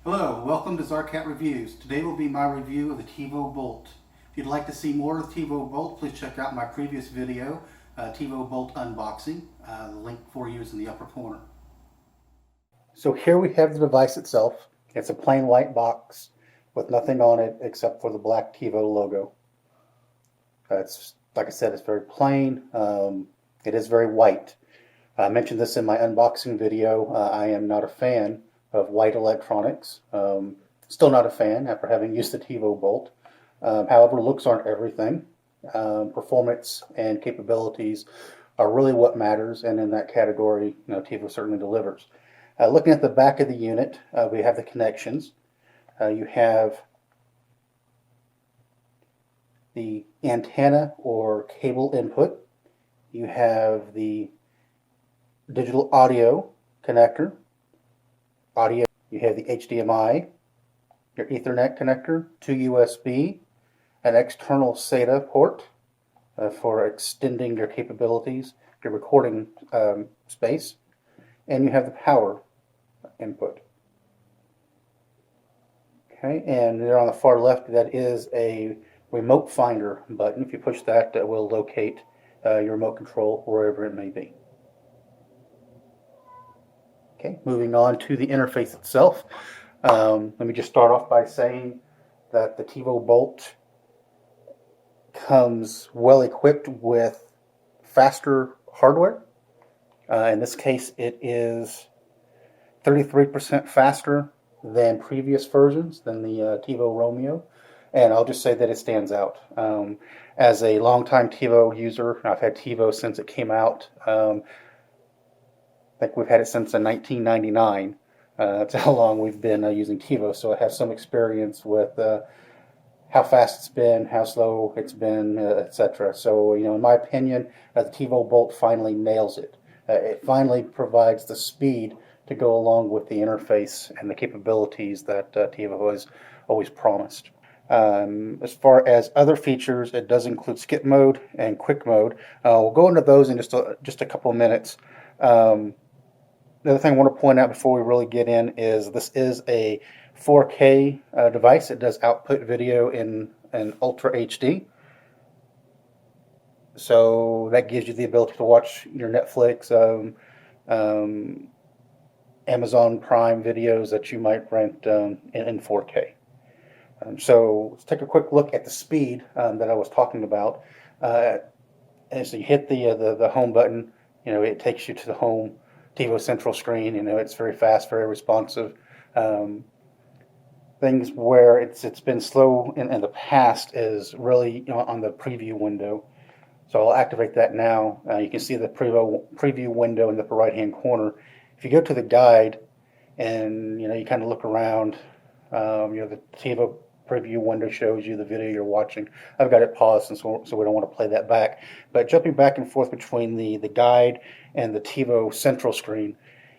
Hello, welcome to Zarcat Reviews. Today will be my review of the Tivo Bolt. If you'd like to see more of the Tivo Bolt, please check out my previous video, Tivo Bolt Unboxing. The link for you is in the upper corner. So here we have the device itself. It's a plain white box with nothing on it except for the black Tivo logo. It's, like I said, it's very plain. It is very white. I mentioned this in my unboxing video. I am not a fan of white electronics. Still not a fan after having used the Tivo Bolt. However, looks aren't everything. Performance and capabilities are really what matters, and in that category, Tivo certainly delivers. Looking at the back of the unit, we have the connections. You have the antenna or cable input. You have the digital audio connector. You have the HDMI, your Ethernet connector, 2 USB, an external SATA port for extending your capabilities, your recording space, and you have the power input. Okay, and there on the far left, that is a remote finder button. If you push that, it will locate your remote control wherever it may be. Okay, moving on to the interface itself. Let me just start off by saying that the Tivo Bolt comes well equipped with faster hardware. In this case, it is 33% faster than previous versions, than the Tivo Romeo. And I'll just say that it stands out. As a longtime Tivo user, I've had Tivo since it came out. I think we've had it since 1999. That's how long we've been using Tivo, so I have some experience with how fast it's been, how slow it's been, etc. So, in my opinion, the Tivo Bolt finally nails it. It finally provides the speed to go along with the interface and the capabilities that Tivo has always promised. As far as other features, it does include skip mode and quick mode. We'll go into those in just a couple of minutes. The other thing I want to point out before we really get in is this is a 4K device. It does output video in Ultra HD. So that gives you the ability to watch your Netflix, Amazon Prime videos that you might rent in 4K. So let's take a quick look at the speed that I was talking about. And so you hit the home button, it takes you to the home Tivo Central screen. It's very fast, very responsive. Things where it's been slow in the past is really on the preview window. So I'll activate that now. You can see the preview window in the upper right hand corner. If you go to the guide and you kind of look around, the Tivo preview window shows you the video you're watching. I've got it paused, and so we don't want to play that back. But jumping back and forth between the guide and the Tivo Central screen,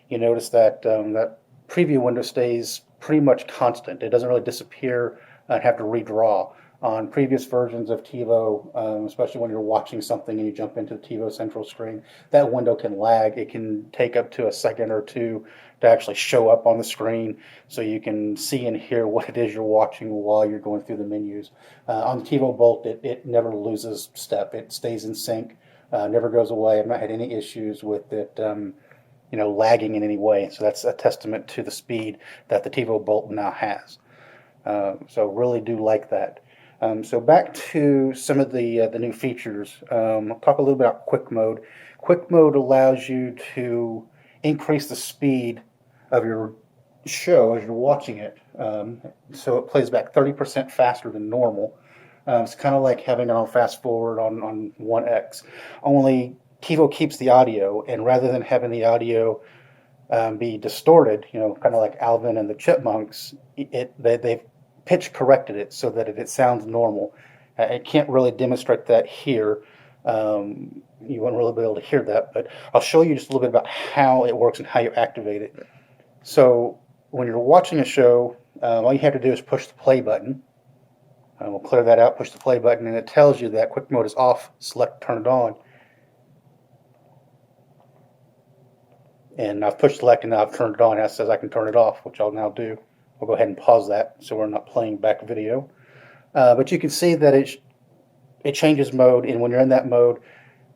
you notice that that preview window stays pretty much constant. It doesn't really disappear and have to redraw. On previous versions of Tivo, especially when you're watching something and you jump into the Tivo Central screen, that window can lag. It can take up to a second or two to actually show up on the screen so you can see and hear what it is you're watching while you're going through the menus. On the Tivo Bolt, it never loses step. It stays in sync, never goes away. I've not had any issues with it lagging in any way. So that's a testament to the speed that the Tivo Bolt now has. So really do like that. So back to some of the new features. I'll talk a little bit about quick mode. Quick mode allows you to increase the speed of your show as you're watching it. So it plays back 30% faster than normal. It's kind of like having it on fast forward on 1X. Only Tivo keeps the audio, and rather than having the audio be distorted, kind of like Alvin and the Chipmunks, they've pitch corrected it so that it sounds normal. I can't really demonstrate that here. You won't really be able to hear that, but I'll show you just a little bit about how it works and how you activate it. So when you're watching a show, all you have to do is push the play button. We'll clear that out, push the play button, and it tells you that quick mode is off, select turn it on. And I've pushed select and now I've turned it on. It says I can turn it off, which I'll now do. We'll go ahead and pause that so we're not playing back video. But you can see that it changes mode, and when you're in that mode,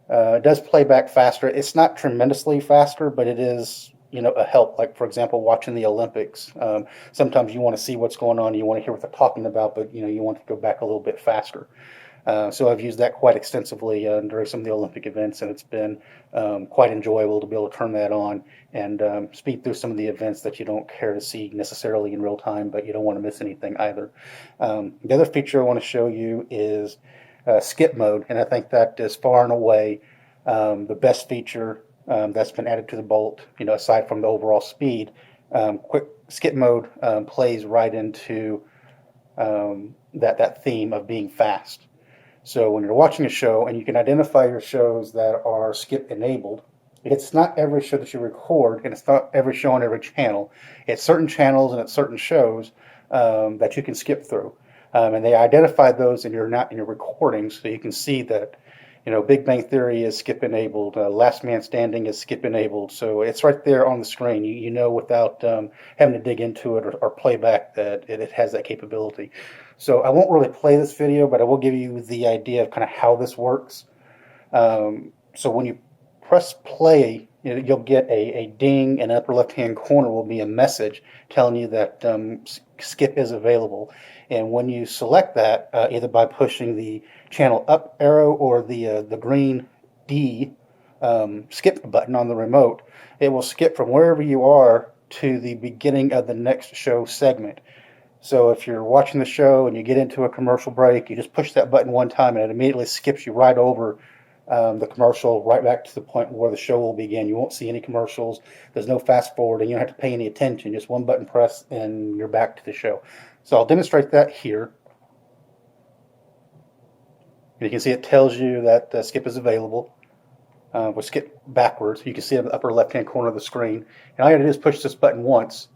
it does play back faster. It's not tremendously faster, but it is, a help. Like, for example, watching the Olympics. Sometimes you want to see what's going on, you want to hear what they're talking about, but you want to go back a little bit faster. So I've used that quite extensively during some of the Olympic events, and it's been quite enjoyable to be able to turn that on and speed through some of the events that you don't care to see necessarily in real time, but you don't want to miss anything either. The other feature I want to show you is skip mode, and I think that is far and away the best feature that's been added to the Bolt. Aside from the overall speed, quick skip mode plays right into that theme of being fast. So when you're watching a show and you can identify your shows that are skip enabled, it's not every show that you record, and it's not every show on every channel. It's certain channels and it's certain shows that you can skip through. And they identify those in your recordings, so you can see that Big Bang Theory is skip enabled, Last Man Standing is skip enabled. So it's right there on the screen. You know without having to dig into it or play back that it has that capability. So I won't really play this video, but I will give you the idea of kind of how this works. So when you press play, you'll get a ding, and upper left-hand corner will be a message telling you that skip is available. And when you select that, either by pushing the channel up arrow or the green D skip button on the remote, it will skip from wherever you are to the beginning of the next show segment. So if you're watching the show and you get into a commercial break, you just push that button one time and it immediately skips you right over the commercial, right back to the point where the show will begin. You won't see any commercials. There's no fast forwarding. You don't have to pay any attention. Just one button press and you're back to the show. So I'll demonstrate that here. You can see it tells you that skip is available. We'll skip backwards. You can see it in the upper left-hand corner of the screen. And all you have to do is push this button once,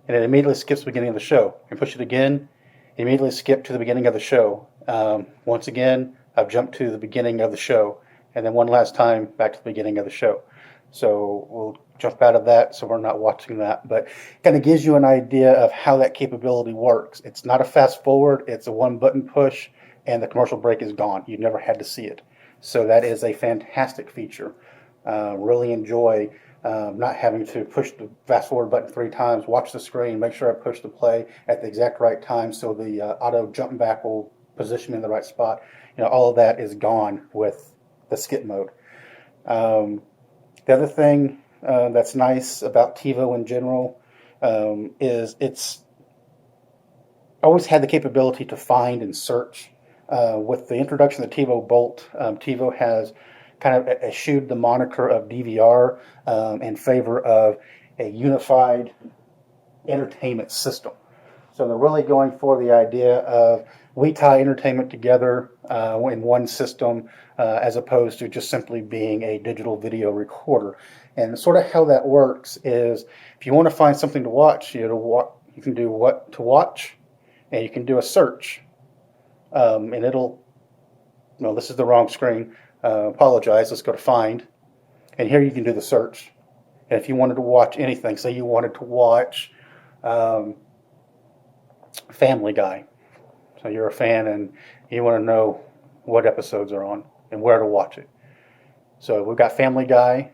and it immediately skips the beginning of the show. And push it again, it immediately skips to the beginning of the show. Once again, I've jumped to the beginning of the show, and then one last time back to the beginning of the show. So we'll jump out of that so we're not watching that, but it kind of gives you an idea of how that capability works. It's not a fast forward, it's a one button push, and the commercial break is gone. You never had to see it. So that is a fantastic feature. Really enjoy not having to push the fast forward button 3 times, watch the screen, make sure I push the play at the exact right time so the auto jump back will position me in the right spot. All of that is gone with the skip mode. The other thing that's nice about Tivo in general is it's always had the capability to find and search. With the introduction of the Tivo Bolt, Tivo has kind of eschewed the moniker of DVR in favor of a unified entertainment system. So they're really going for the idea of we tie entertainment together in one system as opposed to just simply being a digital video recorder. And sort of how that works is if you want to find something to watch, you can do what to watch, and you can do a search. And it'll, no, this is the wrong screen. Apologize. Let's go to find. And here you can do the search. And if you wanted to watch anything, say you wanted to watch Family Guy. So you're a fan and you want to know what episodes are on and where to watch it. So we've got Family Guy.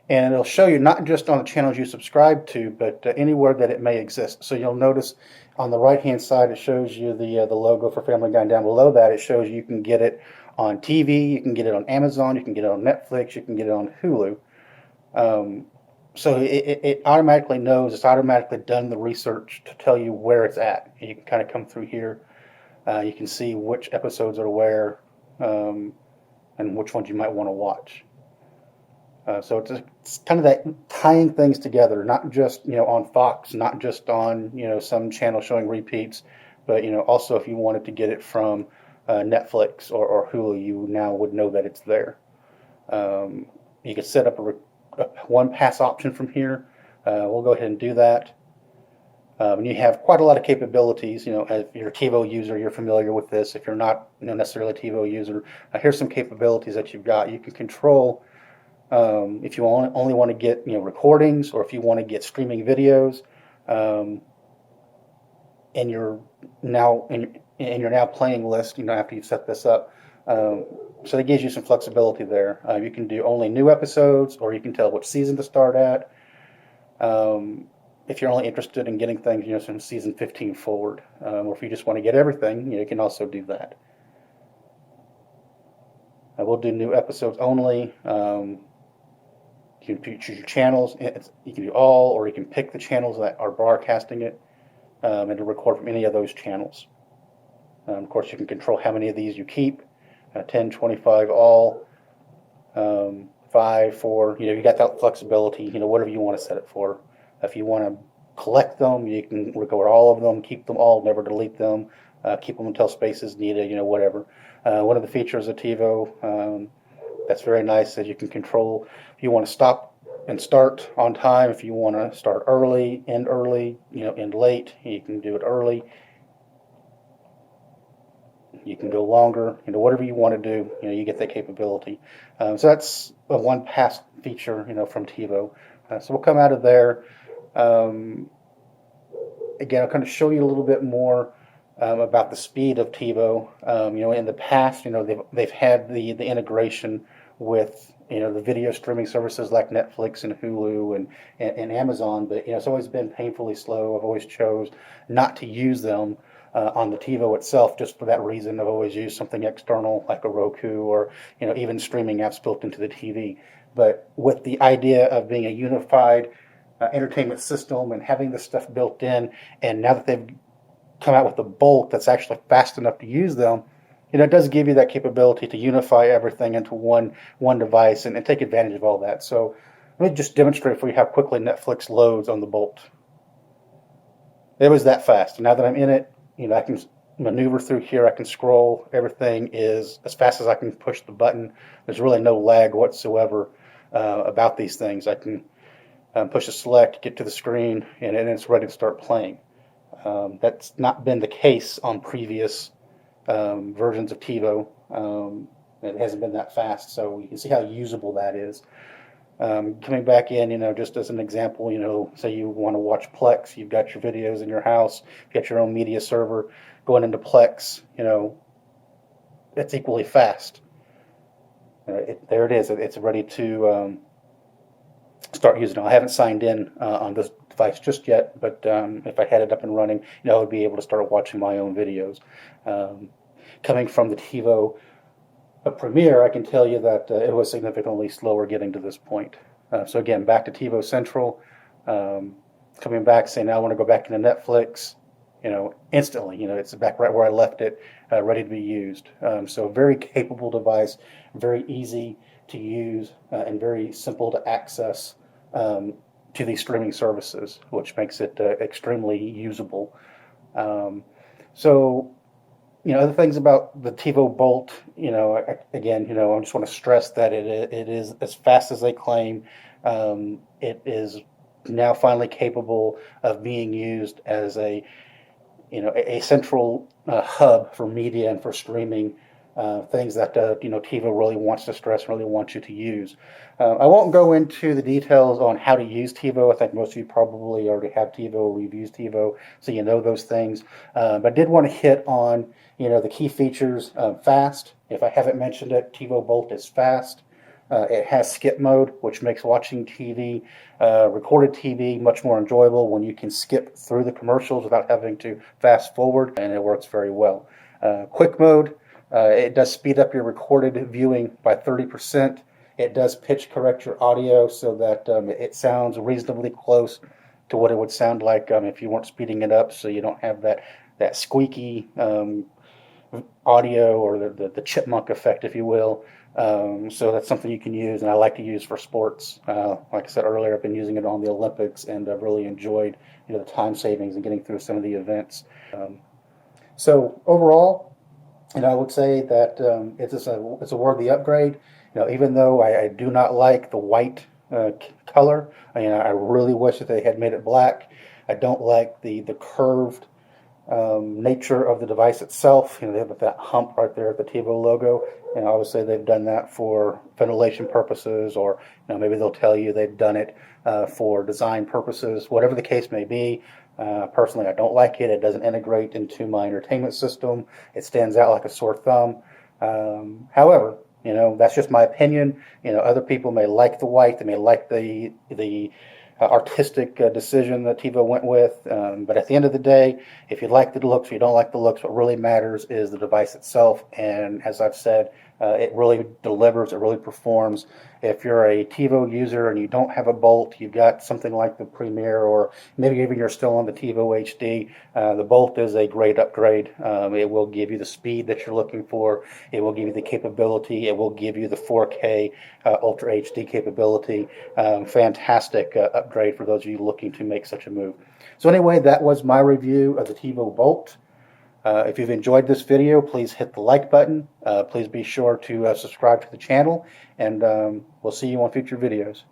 And it'll show you not just on the channels you subscribe to, but anywhere that it may exist. So you'll notice on the right-hand side, it shows you the logo for Family Guy. And down below that, it shows you can get it on TV, you can get it on Amazon, you can get it on Netflix, you can get it on Hulu. So it automatically knows, it's automatically done the research to tell you where it's at. And you can kind of come through here. You can see which episodes are where and which ones you might want to watch. So it's kind of that tying things together, not just on Fox, not just on some channel showing repeats, but also if you wanted to get it from Netflix or Hulu, you now would know that it's there. You could set up a one pass option from here. We'll go ahead and do that. And you have quite a lot of capabilities. If you're a Tivo user, you're familiar with this. If you're not necessarily a Tivo user, here's some capabilities that you've got. You can control. If you only want to get recordings, or if you want to get streaming videos, in your now playing list, after you've set this up. So that gives you some flexibility there. You can do only new episodes, or you can tell which season to start at. If you're only interested in getting things, from season 15 forward, or if you just want to get everything, you can also do that. I will do new episodes only. You can choose your channels. You can do all, or you can pick the channels that are broadcasting it, and to record from any of those channels. Of course, you can control how many of these you keep, 10, 25, all, 5, 4. You got that flexibility, whatever you want to set it for. If you want to collect them, you can record all of them, keep them all, never delete them, keep them until space is needed, whatever. One of the features of TiVo that's very nice is you can control if you want to stop and start on time, if you want to start early, end late, you can do it early. You can go longer, whatever you want to do, you get that capability. So that's a one pass feature, from TiVo. So we'll come out of there. Again, I'll kind of show you a little bit more about the speed of TiVo. In the past, they've had the integration with the video streaming services like Netflix and Hulu and Amazon, but it's always been painfully slow. I've always chose not to use them on the TiVo itself, just for that reason. I've always used something external like a Roku, or even streaming apps built into the TV. But with the idea of being a unified entertainment system and having this stuff built in, and now that they've come out with the Bolt that's actually fast enough to use them, it does give you that capability to unify everything into one device and take advantage of all that. So let me just demonstrate for you how quickly Netflix loads on the Bolt. It was that fast. Now that I'm in it, I can maneuver through here. I can scroll. Everything is as fast as I can push the button. There's really no lag whatsoever about these things. I can push a select, get to the screen, and then it's ready to start playing. That's not been the case on previous versions of TiVo. It hasn't been that fast, so you can see how usable that is. Coming back in, just as an example, say you want to watch Plex, you've got your videos in your house, you've got your own media server, going into Plex, it's equally fast. There it is. It's ready to start using it. I haven't signed in on this device just yet, but if I had it up and running, I would be able to start watching my own videos. Coming from the TiVo Premiere, I can tell you that it was significantly slower getting to this point. So again, back to TiVo Central, coming back, saying now I want to go back into Netflix, instantly, it's back right where I left it, ready to be used. So very capable device, very easy to use, and very simple to access to these streaming services, which makes it extremely usable. So other things about the Tivo Bolt, again, I just want to stress that it is as fast as they claim. It is now finally capable of being used as a central hub for media and for streaming, things that TiVo really wants to stress, really wants you to use. I won't go into the details on how to use TiVo. I think most of you probably already have TiVo or you've used TiVo, so you know those things. But I did want to hit on the key features. Fast. If I haven't mentioned it, TiVo Bolt is fast. It has skip mode, which makes watching TV, recorded TV, much more enjoyable when you can skip through the commercials without having to fast forward, and it works very well. Quick mode, it does speed up your recorded viewing by 30%. It does pitch correct your audio so that it sounds reasonably close to what it would sound like if you weren't speeding it up, so you don't have that squeaky audio, or the chipmunk effect, if you will. So that's something you can use, and I like to use for sports. Like I said earlier, I've been using it on the Olympics, and I've really enjoyed the time savings and getting through some of the events. So overall, I would say that it's a worthy upgrade. Even though I do not like the white color, I really wish that they had made it black. I don't like the curved nature of the device itself. They have that hump right there at the TiVo logo. Obviously they've done that for ventilation purposes, or maybe they'll tell you they've done it for design purposes. Whatever the case may be, Personally, I don't like it. It doesn't integrate into my entertainment system. It stands out like a sore thumb. However, that's just my opinion. Other people may like the white. They may like the artistic decision that Tivo went with. But at the end of the day, if you like the looks or you don't like the looks, what really matters is the device itself. And as I've said, it really delivers. It really performs. If you're a Tivo user and you don't have a Bolt, you've got something like the Premier, or maybe even you're still on the Tivo HD, the Bolt is a great upgrade. It will give you the speed that you're looking for. It will give you the capability. It will give you the 4K Ultra HD capability. Fantastic upgrade for those of you looking to make such a move. So anyway, that was my review of the Tivo Bolt. If you've enjoyed this video, please hit the like button. Please be sure to subscribe to the channel, and we'll see you on future videos.